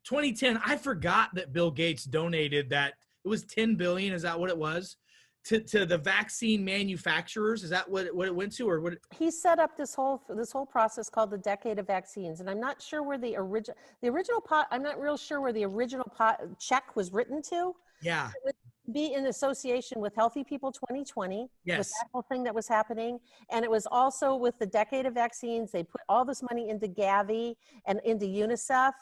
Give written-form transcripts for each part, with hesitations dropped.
2010, I forgot that Bill Gates donated that. It was 10 billion. Is that what it was? To the vaccine manufacturers? Is that what it went to, or what? He set up this whole process called the Decade of Vaccines, and I'm not sure where the original I'm not real sure where the original check was written to. Yeah. It would be in association with Healthy People 2020, Yes. with that whole thing that was happening, and it was also with the Decade of Vaccines. They put all this money into Gavi and into UNICEF,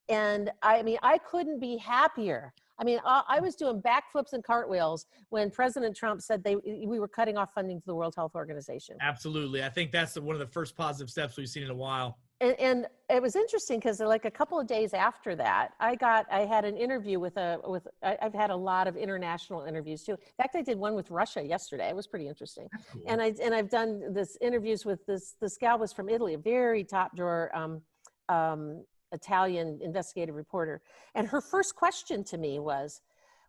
and I mean, I couldn't be happier. I mean, I was doing backflips and cartwheels when President Trump said we were cutting off funding to the World Health Organization. Absolutely. I think that's one of the first positive steps we've seen in a while. And it was interesting because like a couple of days after that, I had an interview I've had a lot of international interviews too. In fact, I did one with Russia yesterday. It was pretty interesting. That's cool. And I've done this interviews with this gal was from Italy, a very top drawer Italian investigative reporter. And her first question to me was,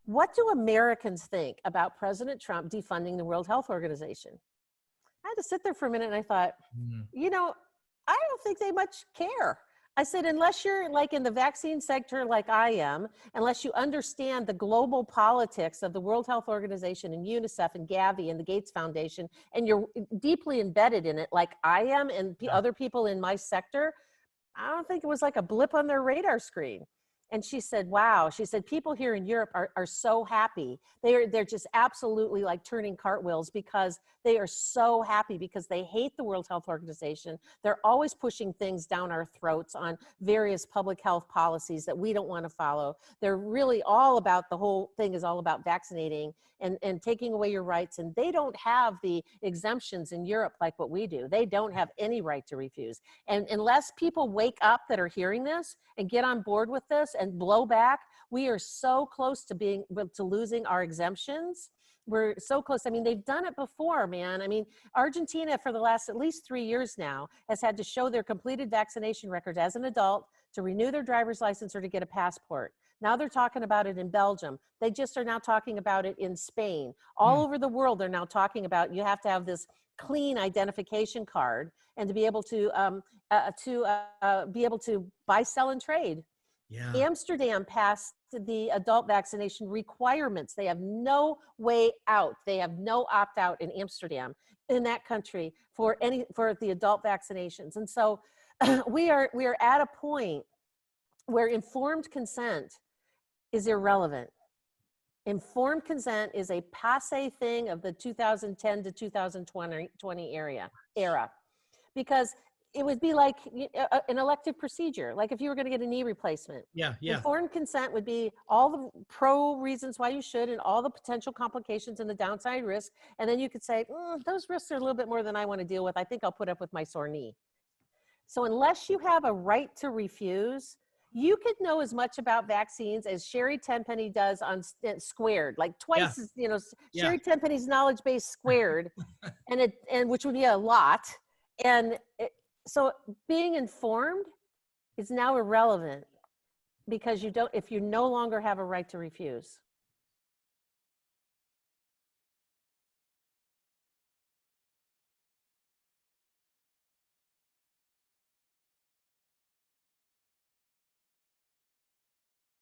what do Americans think about President Trump defunding the World Health Organization? I had to sit there for a minute and I thought, you know, I don't think they much care. I said, unless you're like in the vaccine sector like I am, unless you understand the global politics of the World Health Organization and UNICEF and Gavi and the Gates Foundation, and you're deeply embedded in it like I am and other people in my sector, I don't think it was like a blip on their radar screen. And she said, wow, she said, people here in Europe are so happy. They're just absolutely like turning cartwheels because they are so happy because they hate the World Health Organization. They're always pushing things down our throats on various public health policies that we don't want to follow. They're really all about, the whole thing is all about vaccinating and taking away your rights. And they don't have the exemptions in Europe like what we do. They don't have any right to refuse. And unless people wake up that are hearing this and get on board with this and blow back, we are so close to losing our exemptions. We're so close. I mean, they've done it before, man. I mean, Argentina for the last at least 3 years now has had to show their completed vaccination records as an adult to renew their driver's license or to get a passport. Now they're talking about it in Belgium. They just are now talking about it in Spain. All over the world, they're now talking about you have to have this clean identification card and to be able to buy, sell, and trade. Yeah. Amsterdam passed the adult vaccination requirements. They have no way out. They have no opt-out in Amsterdam, in that country, for the adult vaccinations. And so we are at a point where informed consent is irrelevant. Informed consent is a passé thing of the 2010 to 2020 era, because it would be like an elective procedure. Like if you were going to get a knee replacement. Yeah. Informed consent would be all the pro reasons why you should and all the potential complications and the downside risk. And then you could say, those risks are a little bit more than I want to deal with. I think I'll put up with my sore knee. So unless you have a right to refuse, you could know as much about vaccines as Sherri Tenpenny does on Squared, like twice as, Sherri Tenpenny's knowledge base squared, and which would be a lot. So being informed is now irrelevant because if you no longer have a right to refuse.